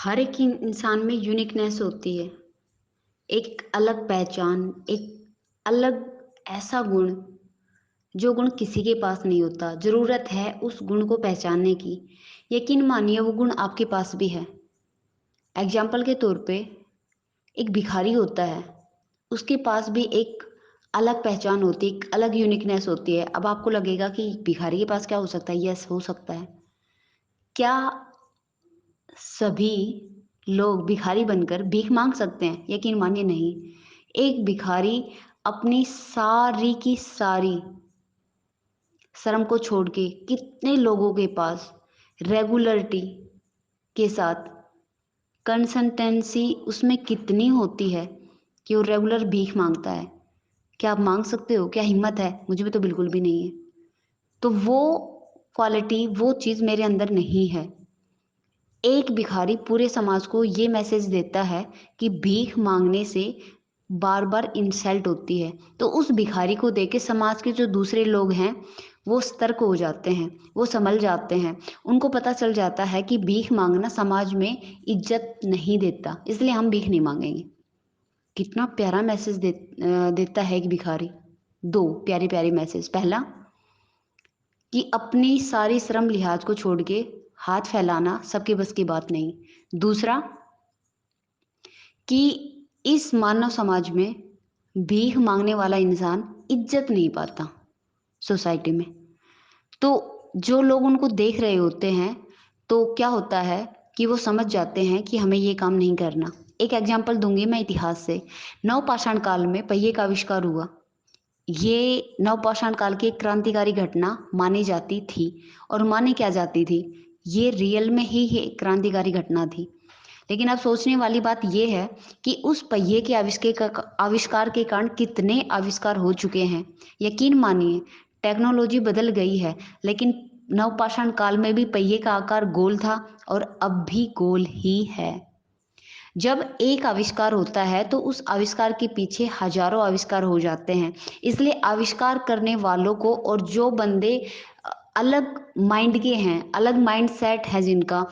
हर एक इंसान में यूनिकनेस होती है। एक अलग पहचान, एक अलग ऐसा गुण, जो गुण किसी के पास नहीं होता। ज़रूरत है उस गुण को पहचानने की। यकीन मानिए वो गुण आपके पास भी है। एग्ज़ाम्पल के तौर पे एक भिखारी होता है, उसके पास भी एक अलग पहचान होती है, एक अलग यूनिकनेस होती है। अब आपको लगेगा कि भिखारी के पास क्या हो सकता है? यस, हो सकता है। क्या सभी लोग भिखारी बनकर भीख मांग सकते हैं? यकीन मानिए नहीं। एक भिखारी अपनी सारी की सारी शर्म को छोड़ के कितने लोगों के पास रेगुलरिटी के साथ कंसिस्टेंसी उसमें कितनी होती है कि वो रेगुलर भीख मांगता है। क्या आप मांग सकते हो? क्या हिम्मत है? मुझ में तो बिल्कुल भी नहीं है। तो वो क्वालिटी, वो चीज़ मेरे अंदर नहीं है। एक भिखारी पूरे समाज को ये मैसेज देता है कि भीख मांगने से बार बार इंसल्ट होती है। तो उस भिखारी को देख के समाज के जो दूसरे लोग हैं वो सतर्क हो जाते हैं, वो संभल जाते हैं। उनको पता चल जाता है कि भीख मांगना समाज में इज्जत नहीं देता, इसलिए हम भीख नहीं मांगेंगे। कितना प्यारा मैसेज देता है एक भिखारी। दो प्यारे प्यारे मैसेज। पहला, कि अपनी सारी शर्म लिहाज को छोड़ के हाथ फैलाना सबके बस की बात नहीं। दूसरा, कि इस मानव समाज में भीख मांगने वाला इंसान इज्जत नहीं पाता सोसाइटी में। तो जो लोग उनको देख रहे होते हैं, तो क्या होता है कि वो समझ जाते हैं कि हमें ये काम नहीं करना। एक एग्जांपल दूंगी मैं इतिहास से। नवपाषाण काल में पहिए का आविष्कार हुआ। ये नवपाषाण काल की एक क्रांतिकारी घटना मानी जाती थी। और मानी क्या जाती थी? ये रियल में ही एक क्रांतिकारी घटना थी। लेकिन अब सोचने वाली बात ये है कि उस पहिए के आविष्कार के कारण कितने आविष्कार हो चुके हैं। यकीन मानिए, टेक्नोलॉजी बदल गई है, लेकिन नवपाषाण काल में भी पहिए का आकार गोल था और अब भी गोल ही है। जब एक आविष्कार होता है तो उस आविष्कार के पीछे हजारों आविष्कार हो जाते हैं। इसलिए आविष्कार करने वालों को, और जो बंदे अलग माइंड के हैं, अलग माइंड सेट है जिनका,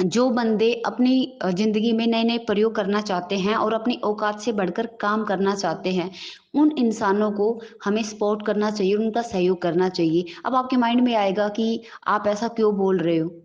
जो बंदे अपनी ज़िंदगी में नए-नए प्रयोग करना चाहते हैं और अपनी औकात से बढ़कर काम करना चाहते हैं, उन इंसानों को हमें सपोर्ट करना चाहिए, उनका सहयोग करना चाहिए। अब आपके माइंड में आएगा कि आप ऐसा क्यों बोल रहे हो?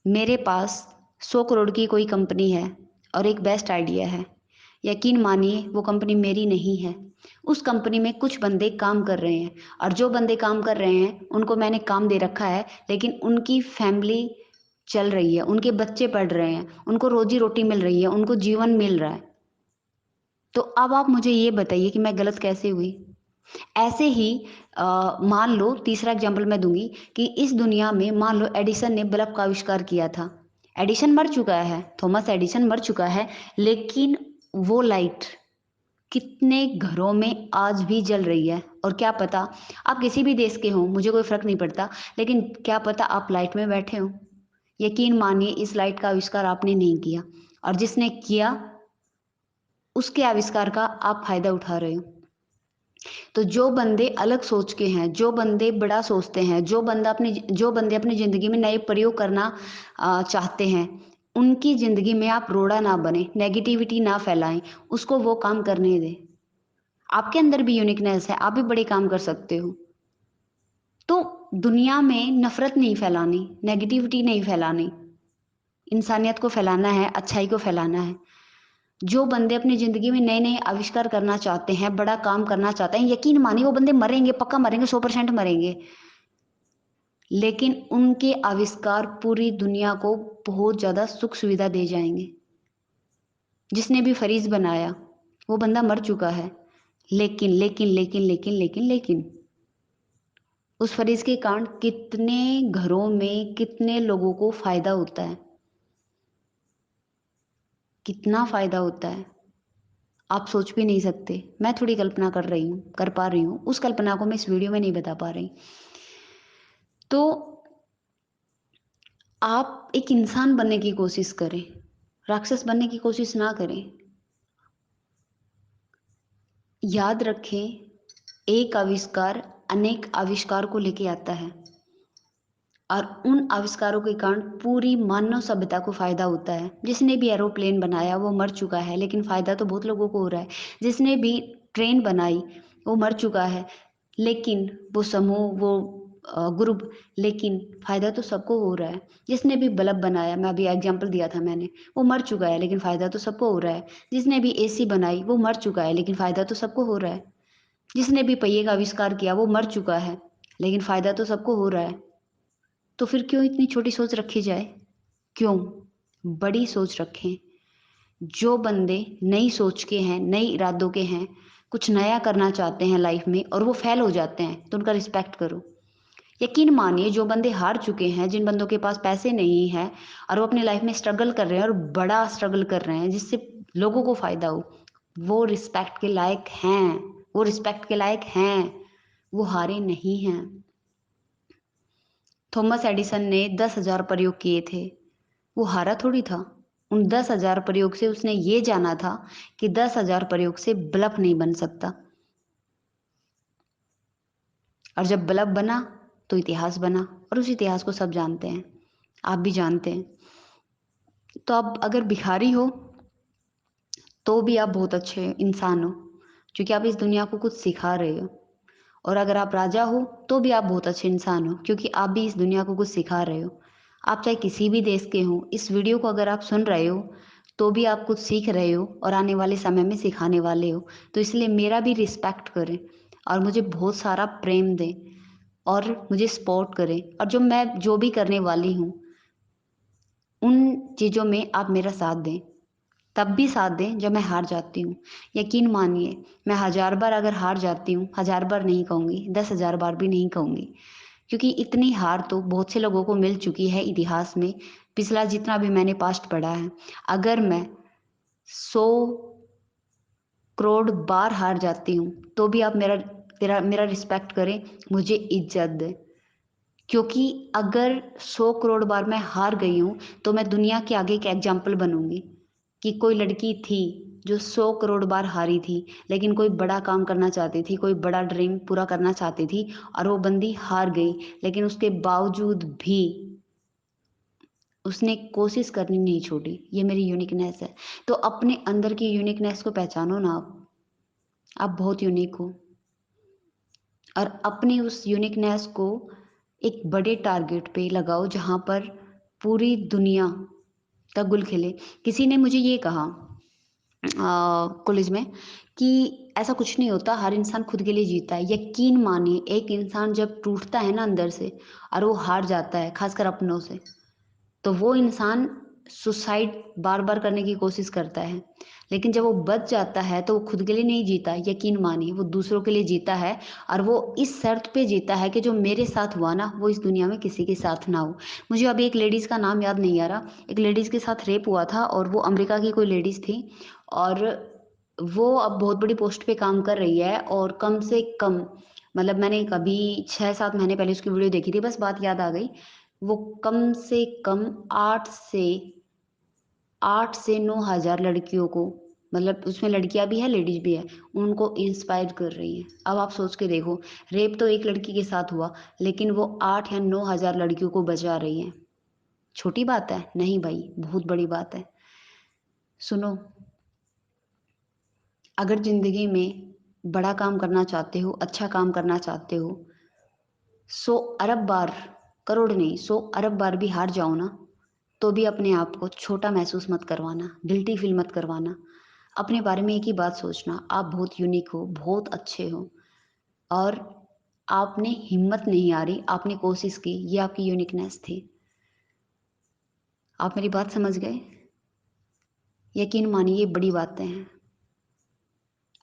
मेरे पास 100 करोड़ की कोई कंपनी है और एक बेस्ट आइडिया है। यकीन मानिए वो कंपनी मेरी नहीं है। उस कंपनी में कुछ बंदे काम कर रहे हैं, और जो बंदे काम कर रहे हैं उनको मैंने काम दे रखा है, लेकिन उनकी फैमिली चल रही है, उनके बच्चे पढ़ रहे हैं, उनको रोज़ी-रोटी मिल रही है, उनको जीवन मिल रहा है। तो अब आप मुझे ये बताइए कि मैं गलत कैसे हुई? ऐसे ही मान लो, तीसरा एग्जांपल मैं दूँगी कि इस दुनिया में मान लो एडिसन ने बल्ब का आविष्कार किया था। एडिसन मर चुका है, थॉमस एडिसन मर चुका है, लेकिन वो लाइट कितने घरों में आज भी जल रही है। और क्या पता आप किसी भी देश के हों, मुझे कोई फ़र्क नहीं पड़ता, लेकिन क्या पता आप लाइट में बैठे हों। यकीन मानिए इस लाइट का आविष्कार आपने नहीं किया, और जिसने किया उसके आविष्कार का आप फ़ायदा उठा रहे हो। तो जो बंदे अलग सोच के हैं, जो बंदे बड़ा सोचते हैं, जो बंदे अपनी ज़िंदगी में नए प्रयोग करना चाहते हैं, उनकी ज़िंदगी में आप रोड़ा ना बनें, नेगेटिविटी ना फैलाएँ, उसको वो काम करने दें। आपके अंदर भी यूनिकनेस है, आप भी बड़े काम कर सकते हो। तो दुनिया में नफ़रत नहीं फैलानी, नेगेटिविटी नहीं फैलानी, इंसानियत को फैलाना है, अच्छाई को फैलाना है। जो बंदे अपनी ज़िंदगी में नए-नए आविष्कार करना चाहते हैं, बड़ा काम करना चाहते हैं, यकीन मानिए वो बंदे मरेंगे, पक्का मरेंगे, 100% मरेंगे। लेकिन उनके आविष्कार पूरी दुनिया को बहुत ज़्यादा सुख-सुविधा दे जाएँगे। जिसने भी फ्रिज बनाया, वो बंदा मर चुका है। लेकिन उस फ्रिज के कारण कितने घरों में, कितने लोगों को फ़ायदा होता है। कितना फ़ायदा होता है। आप सोच भी नहीं सकते। मैं थोड़ी कल्पना कर पा रही हूँ। उस कल्पना को मैं इस वीडियो में नहीं बता पा रही। तो आप एक इंसान बनने की कोशिश करें, राक्षस बनने की कोशिश ना करें। याद रखें, एक आविष्कार अनेक आविष्कार को लेके आता है, और उन आविष्कारों के कारण पूरी मानव सभ्यता को फ़ायदा होता है। जिसने भी एरोप्लेन बनाया वो मर चुका है, लेकिन फ़ायदा तो बहुत लोगों को हो रहा है। जिसने भी ट्रेन बनाई वो मर चुका है, लेकिन वो समूह, वो ग्रुप, लेकिन फ़ायदा तो सबको हो रहा है। जिसने भी बल्ब बनाया, मैं अभी एग्ज़ाम्पल दिया था मैंने, वो मर चुका है, लेकिन फ़ायदा तो सबको हो रहा है। जिसने भी एसी बनाई वो मर चुका है, लेकिन फ़ायदा तो सबको हो रहा है। जिसने भी पहिए का आविष्कार किया वो मर चुका है, लेकिन फ़ायदा तो सबको हो रहा है। तो फिर क्यों इतनी छोटी सोच रखी जाए? क्यों? बड़ी सोच रखें। जो बंदे नई सोच के हैं, नए इरादों के हैं, कुछ नया करना चाहते हैं लाइफ में और वो फेल हो जाते हैं, तो उनका रिस्पेक्ट करो। यकीन मानिए जो बंदे हार चुके हैं, जिन बंदों के पास पैसे नहीं हैं और वो अपनी लाइफ में स्ट्रगल कर रहे हैं और बड़ा स्ट्रगल कर रहे हैं जिससे लोगों को फ़ायदा हो, वो रिस्पेक्ट के लायक हैं। वो रिस्पेक्ट के लायक हैं। वो हारे नहीं हैं। थॉमस एडिसन ने 10,000 प्रयोग किए थे। वो हारा थोड़ी था। उन 10,000 प्रयोग से उसने ये जाना था कि 10,000 प्रयोग से बल्ब नहीं बन सकता। और जब बल्ब बना तो इतिहास बना, और उस इतिहास को सब जानते हैं। आप भी जानते हैं। तो आप अगर भिखारी हो तो भी आप बहुत अच्छे इंसान हो, क्योंकि आप इस दुनिया को कुछ सिखा रहे हो। और अगर आप राजा हो तो भी आप बहुत अच्छे इंसान हो, क्योंकि आप भी इस दुनिया को कुछ सिखा रहे हो। आप चाहे किसी भी देश के हों, इस वीडियो को अगर आप सुन रहे हो तो भी आप कुछ सीख रहे हो और आने वाले समय में सिखाने वाले हो। तो इसलिए मेरा भी रिस्पेक्ट करें और मुझे बहुत सारा प्रेम दें और मुझे सपोर्ट करें, और जो मैं जो भी करने वाली हूँ उन चीज़ों में आप मेरा साथ दें। तब भी साथ दें जब मैं हार जाती हूँ। यकीन मानिए, मैं 1000 बार अगर हार जाती हूँ, 1000 बार नहीं कहूँगी, 10,000 बार भी नहीं कहूँगी, क्योंकि इतनी हार तो बहुत से लोगों को मिल चुकी है इतिहास में। पिछला जितना भी मैंने पास्ट पढ़ा है, अगर मैं 100 करोड़ बार हार जाती हूँ तो भी आप मेरा रिस्पेक्ट करें, मुझे इज्जत दें। क्योंकि अगर 100 करोड़ बार मैं हार गई हूँ तो मैं दुनिया के आगे एक एग्जाम्पल बनूंगी कि कोई लड़की थी जो 100 करोड़ बार हारी थी, लेकिन कोई बड़ा काम करना चाहती थी, कोई बड़ा ड्रीम पूरा करना चाहती थी, और वो बंदी हार गई, लेकिन उसके बावजूद भी उसने कोशिश करनी नहीं छोड़ी। ये मेरी यूनिकनेस है। तो अपने अंदर की यूनिकनेस को पहचानो ना। आप बहुत यूनिक हो, और अपनी उस यूनिकनेस को एक बड़े टारगेट पे लगाओ जहाँ पर पूरी दुनिया का गुल खिले। किसी ने मुझे ये कहा कॉलेज में कि ऐसा कुछ नहीं होता, हर इंसान खुद के लिए जीता है। यकीन मानिए, एक इंसान जब टूटता है ना अंदर से और वो हार जाता है, खासकर अपनों से, तो वो इंसान सुसाइड बार बार करने की कोशिश करता है। लेकिन जब वो बच जाता है तो वो खुद के लिए नहीं जीता, यकीन मानिए, वो दूसरों के लिए जीता है। और वो इस शर्त पे जीता है कि जो मेरे साथ हुआ ना वो इस दुनिया में किसी के साथ ना हो। मुझे अभी एक लेडीज़ का नाम याद नहीं आ रहा, एक लेडीज़ के साथ रेप हुआ था और वो अमेरिका की कोई लेडीज़ थी, और वो अब बहुत बड़ी पोस्ट पे काम कर रही है। और कम से कम, मतलब मैंने कभी 6-7 महीने पहले उसकी वीडियो देखी थी, बस बात याद आ गई। वो कम से कम 8 से 9 हज़ार लड़कियों को, मतलब उसमें लड़कियां भी है लेडीज भी है, उनको इंस्पायर कर रही हैं। अब आप सोच के देखो, रेप तो एक लड़की के साथ हुआ, लेकिन वो 8 या 9 हज़ार लड़कियों को बचा रही है। छोटी बात है? नहीं भाई, बहुत बड़ी बात है। सुनो, अगर जिंदगी में बड़ा काम करना चाहते हो, अच्छा काम करना चाहते हो, 100 अरब बार, करोड़ नहीं, 100 अरब बार भी हार जाओ ना, तो भी अपने आप को छोटा महसूस मत करवाना, गिल्टी फील मत करवाना। अपने बारे में एक ही बात सोचना, आप बहुत यूनिक हो, बहुत अच्छे हो, और आपने हिम्मत नहीं हारी, आपने कोशिश की, ये आपकी यूनिकनेस थी। आप मेरी बात समझ गए? यकीन मानिए, ये बड़ी बातें हैं,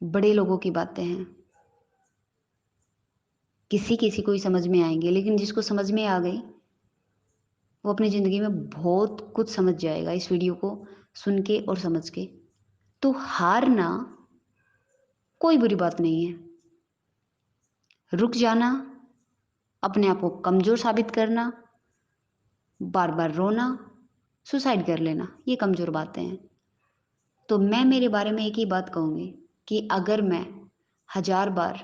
बड़े लोगों की बातें हैं। किसी किसी को ही समझ में आएंगे, लेकिन जिसको समझ में आ गई वो अपनी ज़िंदगी में बहुत कुछ समझ जाएगा इस वीडियो को सुन के और समझ के। तो हारना कोई बुरी बात नहीं है। रुक जाना, अपने आप को कमज़ोर साबित करना, बार बार रोना, सुसाइड कर लेना, ये कमज़ोर बातें हैं। तो मैं मेरे बारे में एक ही बात कहूँगी कि अगर मैं 1000 बार,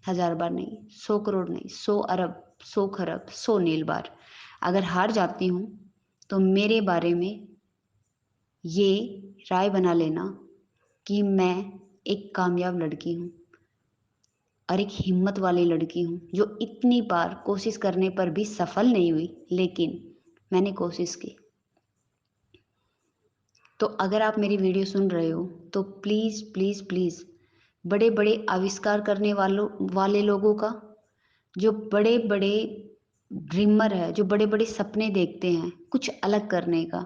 1000 बार नहीं, 100 करोड़ नहीं, 100 अरब, 100 खरब, 100 नील बार अगर हार जाती हूँ तो मेरे बारे में ये राय बना लेना कि मैं एक कामयाब लड़की हूँ और एक हिम्मत वाली लड़की हूँ जो इतनी बार कोशिश करने पर भी सफल नहीं हुई, लेकिन मैंने कोशिश की। तो अगर आप मेरी वीडियो सुन रहे हो तो प्लीज़ प्लीज़ प्लीज़ बड़े बड़े आविष्कार करने वाले लोगों का, जो बड़े बड़े ड्रीमर है, जो बड़े बड़े सपने देखते हैं कुछ अलग करने का,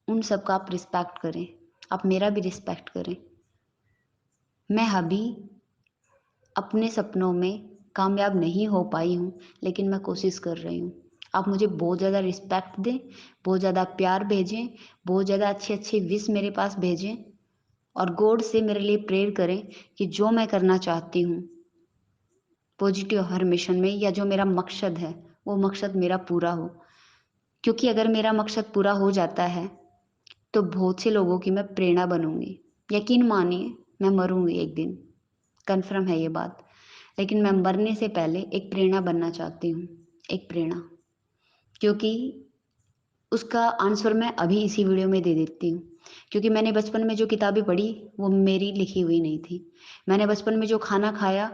उन सब का आप रिस्पेक्ट करें। आप मेरा भी रिस्पेक्ट करें। मैं अभी अपने सपनों में कामयाब नहीं हो पाई हूँ, लेकिन मैं कोशिश कर रही हूँ। आप मुझे बहुत ज़्यादा रिस्पेक्ट दें, बहुत ज़्यादा प्यार भेजें, बहुत ज़्यादा अच्छे अच्छे विश मेरे पास भेजें और गॉड से मेरे लिए प्रेयर करें कि जो मैं करना चाहती हूँ पॉजिटिव अफर्मेशन में, या जो मेरा मकसद है वो मकसद मेरा पूरा हो। क्योंकि अगर मेरा मकसद पूरा हो जाता है तो बहुत से लोगों की मैं प्रेरणा बनूंगी। यकीन मानिए, मैं मरूंगी एक दिन, कन्फर्म है ये बात। लेकिन मैं मरने से पहले एक प्रेरणा बनना चाहती हूँ, एक प्रेरणा। क्योंकि उसका आंसर मैं अभी इसी वीडियो में दे देती हूँ। क्योंकि मैंने बचपन में जो किताबें पढ़ी वो मेरी लिखी हुई नहीं थी। मैंने बचपन में जो खाना खाया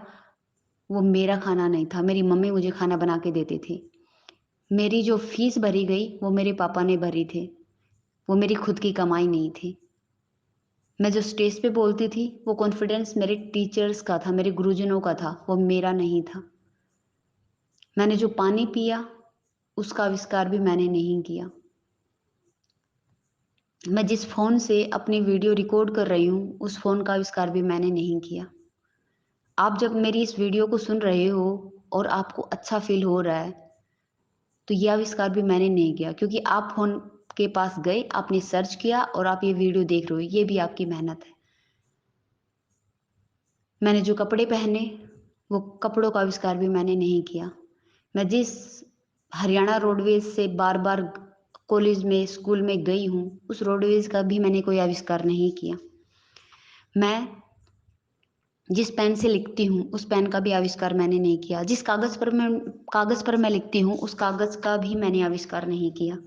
वो मेरा खाना नहीं था, मेरी मम्मी मुझे खाना बना के देती थी। मेरी जो फीस भरी गई वो मेरे पापा ने भरी थी, वो मेरी खुद की कमाई नहीं थी। मैं जो स्टेज पे बोलती थी वो कॉन्फिडेंस मेरे टीचर्स का था, मेरे गुरुजनों का था, वो मेरा नहीं था। मैंने जो पानी पिया उसका आविष्कार भी मैंने नहीं किया। मैं जिस फ़ोन से अपनी वीडियो रिकॉर्ड कर रही हूँ उस फ़ोन का आविष्कार भी मैंने नहीं किया। आप जब मेरी इस वीडियो को सुन रहे हो और आपको अच्छा फील हो रहा है तो ये आविष्कार भी मैंने नहीं किया, क्योंकि आप फ़ोन के पास गए, आपने सर्च किया और आप ये वीडियो देख रहे हो, ये भी आपकी मेहनत है। मैंने जो कपड़े पहने वो कपड़ों का आविष्कार भी मैंने नहीं किया। मैं जिस हरियाणा रोडवेज से बार बार कॉलेज में स्कूल में गई हूँ उस रोडवेज का भी मैंने कोई आविष्कार नहीं किया। मैं जिस पेन से लिखती हूँ उस पेन का भी आविष्कार मैंने नहीं किया। जिस कागज़ पर मैं लिखती हूँ उस कागज़ का भी मैंने आविष्कार नहीं किया।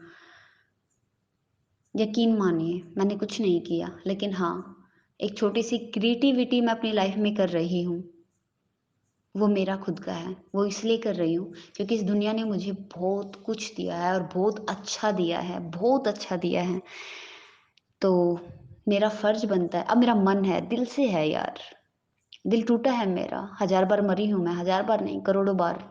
यकीन मानिए मैंने कुछ नहीं किया, लेकिन हाँ, एक छोटी सी क्रिएटिविटी मैं अपनी लाइफ में कर रही हूँ। वो मेरा खुद का है। वो इसलिए कर रही हूँ क्योंकि इस दुनिया ने मुझे बहुत कुछ दिया है और बहुत अच्छा दिया है, बहुत अच्छा दिया है। तो मेरा फ़र्ज़ बनता है, अब मेरा मन है, दिल से है यार, दिल टूटा है मेरा। हज़ार बार मरी हूँ मैं, हज़ार बार नहीं, करोड़ों बार।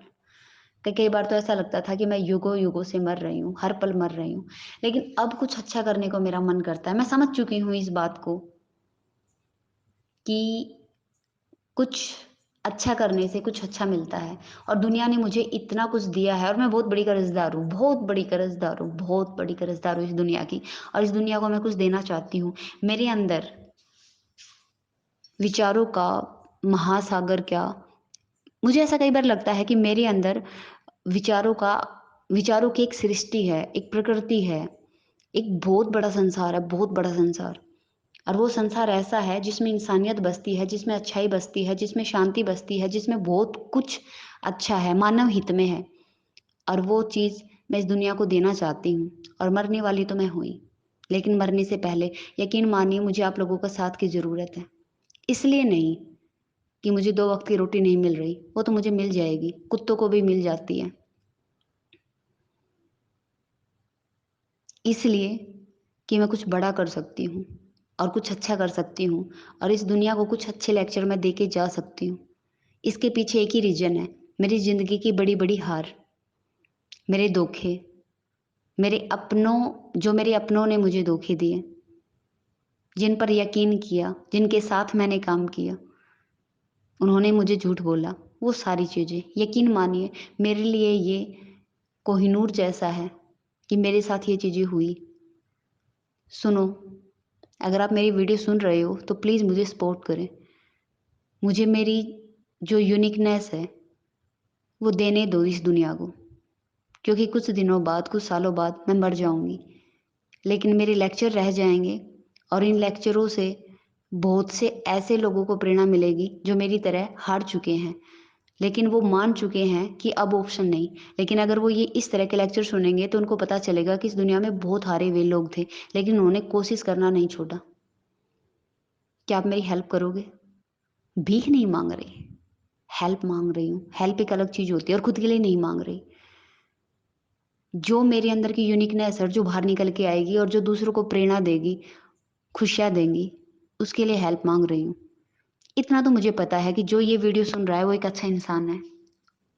कई कई बार तो ऐसा लगता था कि मैं युगों-युगों से मर रही हूँ, हर पल मर रही हूँ। लेकिन अब कुछ अच्छा करने को मेरा मन करता है। मैं समझ चुकी हूँ इस बात को कि कुछ अच्छा करने से कुछ अच्छा मिलता है, और दुनिया ने मुझे इतना कुछ दिया है और मैं बहुत बड़ी कर्ज़दार हूँ, बहुत बड़ी कर्ज़दार हूँ, बहुत बड़ी कर्ज़दार हूँ इस दुनिया की, और इस दुनिया को मैं कुछ देना चाहती हूँ। मेरे अंदर विचारों का महासागर क्या, मुझे ऐसा कई बार लगता है कि मेरे अंदर विचारों का विचारों की एक सृष्टि है, एक प्रकृति है, एक बहुत बड़ा संसार है, बहुत बड़ा संसार। और वो संसार ऐसा है जिसमें इंसानियत बसती है, जिसमें अच्छाई बसती है, जिसमें शांति बसती है, जिसमें बहुत कुछ अच्छा है, मानव हित में है। और वो चीज़ मैं इस दुनिया को देना चाहती हूँ, और मरने वाली तो मैं हुई। लेकिन मरने से पहले यकीन मानिए मुझे आप लोगों का साथ की ज़रूरत है। इसलिए नहीं कि मुझे 2 वक़्त की रोटी नहीं मिल रही, वो तो मुझे मिल जाएगी, कुत्तों को भी मिल जाती है। इसलिए कि मैं कुछ बड़ा कर सकती हूँ और कुछ अच्छा कर सकती हूँ, और इस दुनिया को कुछ अच्छे लेक्चर मैं दे के जा सकती हूँ। इसके पीछे एक ही रीज़न है, मेरी ज़िंदगी की बड़ी-बड़ी हार, मेरे धोखे, जो मेरे अपनों ने मुझे धोखे दिए, जिन पर यकीन किया, जिनके साथ मैंने काम किया, उन्होंने मुझे झूठ बोला, वो सारी चीज़ें यकीन मानिए मेरे लिए ये कोहिनूर जैसा है कि मेरे साथ ये चीज़ें हुई। सुनो, अगर आप मेरी वीडियो सुन रहे हो तो प्लीज़ मुझे सपोर्ट करें। मुझे मेरी जो यूनिकनेस है वो देने दो इस दुनिया को, क्योंकि कुछ दिनों बाद, कुछ सालों बाद मैं मर जाऊँगी, लेकिन मेरे लेक्चर रह जाएँगे, और इन लेक्चरों से बहुत से ऐसे लोगों को प्रेरणा मिलेगी जो मेरी तरह हार चुके हैं, लेकिन वो मान चुके हैं कि अब ऑप्शन नहीं। लेकिन अगर वो ये इस तरह के लेक्चर सुनेंगे तो उनको पता चलेगा कि इस दुनिया में बहुत हारे हुए लोग थे, लेकिन उन्होंने कोशिश करना नहीं छोड़ा। क्या आप मेरी हेल्प करोगे? भीख नहीं मांग रही, हेल्प मांग रही हूँ। हेल्प एक अलग चीज होती है और खुद के लिए नहीं मांग रही। जो मेरे अंदर की यूनिकनेस है, जो बाहर निकल के आएगी और जो दूसरों को प्रेरणा देगी, खुशियाँ देंगी, उसके लिए हेल्प मांग रही हूँ। इतना तो मुझे पता है कि जो ये वीडियो सुन रहा है वो एक अच्छा इंसान है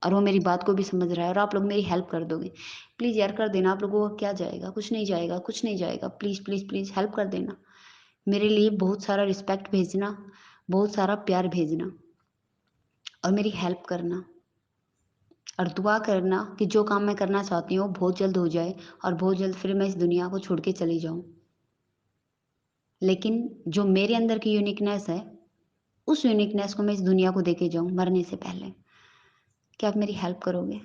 और वो मेरी बात को भी समझ रहा है, और आप लोग मेरी हेल्प कर दोगे। प्लीज़ यार कर देना। आप लोगों को क्या जाएगा? कुछ नहीं जाएगा, कुछ नहीं जाएगा। प्लीज़ प्लीज़ प्लीज़ हेल्प कर देना। मेरे लिए बहुत सारा रिस्पेक्ट भेजना, बहुत सारा प्यार भेजना, और मेरी हेल्प करना, और दुआ करना कि जो काम मैं करना चाहती हूँ वो बहुत जल्द हो जाए, और बहुत जल्द फिर मैं इस दुनिया को छोड़ के चली जाऊँ। लेकिन जो मेरे अंदर की यूनिकनेस है, उस यूनिकनेस को मैं इस दुनिया को देके जाऊँ मरने से पहले। क्या आप मेरी हेल्प करोगे?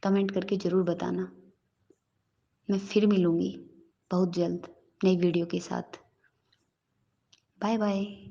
कमेंट करके ज़रूर बताना। मैं फिर मिलूँगी बहुत जल्द नई वीडियो के साथ। Bye bye.